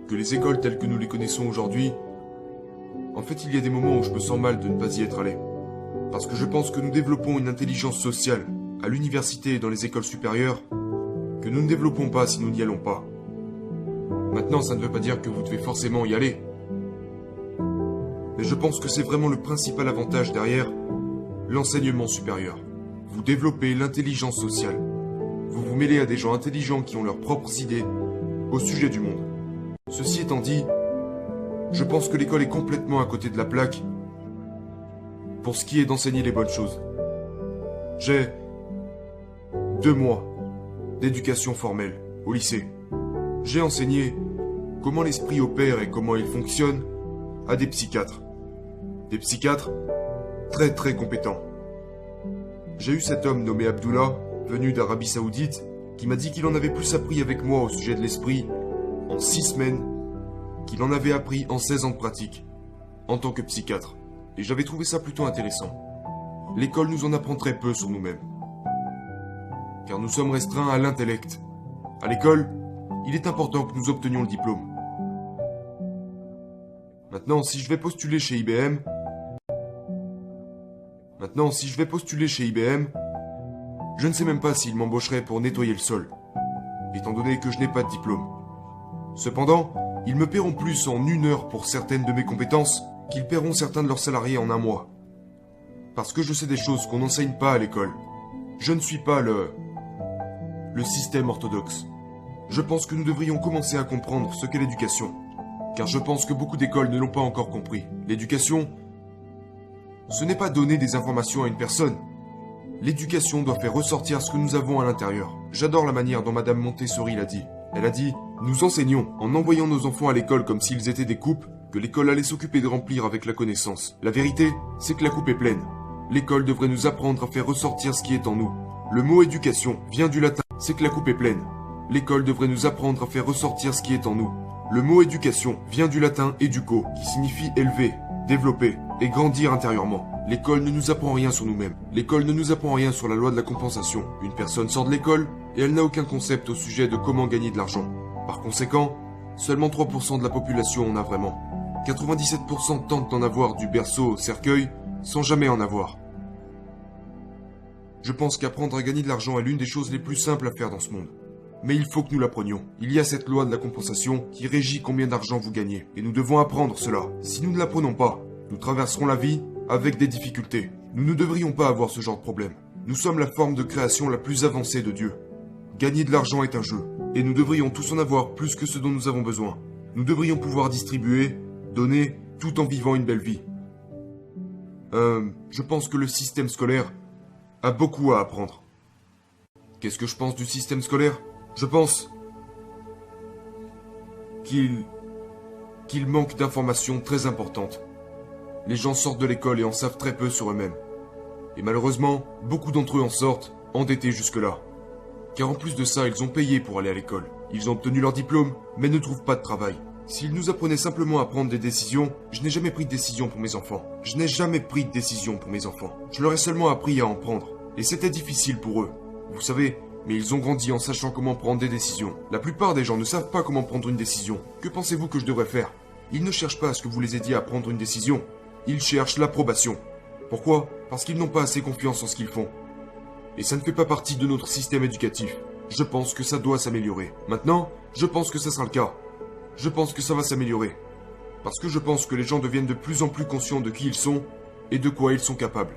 que les écoles telles que nous les connaissons aujourd'hui, en fait, il y a des moments où je me sens mal de ne pas y être allé. Parce que je pense que nous développons une intelligence sociale à l'université et dans les écoles supérieures que nous ne développons pas si nous n'y allons pas. Maintenant, ça ne veut pas dire que vous devez forcément y aller. Mais je pense que c'est vraiment le principal avantage derrière l'enseignement supérieur. Vous développez l'intelligence sociale. Vous vous mêlez à des gens intelligents qui ont leurs propres idées au sujet du monde. Ceci étant dit, je pense que l'école est complètement à côté de la plaque pour ce qui est d'enseigner les bonnes choses. J'ai 2 mois d'éducation formelle au lycée. J'ai enseigné comment l'esprit opère et comment il fonctionne à des psychiatres. Des psychiatres très très compétents. J'ai eu cet homme nommé Abdullah, venu d'Arabie Saoudite, qui m'a dit qu'il en avait plus appris avec moi au sujet de l'esprit en 6 semaines qu'il en avait appris en 16 ans de pratique, en tant que psychiatre. Et j'avais trouvé ça plutôt intéressant. L'école nous en apprend très peu sur nous-mêmes. Car nous sommes restreints à l'intellect. À l'école, il est important que nous obtenions le diplôme. Maintenant, si je vais postuler chez IBM, je ne sais même pas s'ils m'embaucheraient pour nettoyer le sol, étant donné que je n'ai pas de diplôme. Cependant, ils me paieront plus en 1 heure pour certaines de mes compétences qu'ils paieront certains de leurs salariés en 1 mois. Parce que je sais des choses qu'on n'enseigne pas à l'école. Je ne suis pas le système orthodoxe. Je pense que nous devrions commencer à comprendre ce qu'est l'éducation. Car je pense que beaucoup d'écoles ne l'ont pas encore compris. L'éducation, ce n'est pas donner des informations à une personne. L'éducation doit faire ressortir ce que nous avons à l'intérieur. J'adore la manière dont Madame Montessori l'a dit. Elle a dit « Nous enseignons, en envoyant nos enfants à l'école comme s'ils étaient des coupes, que l'école allait s'occuper de remplir avec la connaissance. La vérité, c'est que la coupe est pleine. L'école devrait nous apprendre à faire ressortir ce qui est en nous. Le mot éducation vient du latin, c'est que la coupe est pleine. L'école devrait nous apprendre à faire ressortir ce qui est en nous. Le mot éducation vient du latin educo, qui signifie élever, développer et grandir intérieurement. L'école ne nous apprend rien sur nous-mêmes. L'école ne nous apprend rien sur la loi de la compensation. Une personne sort de l'école et elle n'a aucun concept au sujet de comment gagner de l'argent. Par conséquent, seulement 3% de la population en a vraiment. 97% tentent d'en avoir du berceau au cercueil sans jamais en avoir. Je pense qu'apprendre à gagner de l'argent est l'une des choses les plus simples à faire dans ce monde. Mais il faut que nous l'apprenions. Il y a cette loi de la compensation qui régit combien d'argent vous gagnez. Et nous devons apprendre cela. Si nous ne l'apprenons pas, nous traverserons la vie avec des difficultés. Nous ne devrions pas avoir ce genre de problème. Nous sommes la forme de création la plus avancée de Dieu. Gagner de l'argent est un jeu. Et nous devrions tous en avoir plus que ce dont nous avons besoin. Nous devrions pouvoir distribuer, donner, tout en vivant une belle vie. Je pense que le système scolaire a beaucoup à apprendre. Qu'est-ce que je pense du système scolaire ? Je pense qu'il manque d'informations très importantes. Les gens sortent de l'école et en savent très peu sur eux-mêmes. Et malheureusement, beaucoup d'entre eux en sortent endettés jusque-là. Car en plus de ça, ils ont payé pour aller à l'école. Ils ont obtenu leur diplôme, mais ne trouvent pas de travail. S'ils nous apprenaient simplement à prendre des décisions, je n'ai jamais pris de décision pour mes enfants. Je leur ai seulement appris à en prendre. Et c'était difficile pour eux. Vous savez, mais ils ont grandi en sachant comment prendre des décisions. La plupart des gens ne savent pas comment prendre une décision. Que pensez-vous que je devrais faire ? Ils ne cherchent pas à ce que vous les aidiez à prendre une décision. Ils cherchent l'approbation. Pourquoi ? Parce qu'ils n'ont pas assez confiance en ce qu'ils font. Et ça ne fait pas partie de notre système éducatif. Je pense que ça doit s'améliorer. Maintenant, je pense que ça sera le cas. Je pense que ça va s'améliorer. Parce que je pense que les gens deviennent de plus en plus conscients de qui ils sont et de quoi ils sont capables.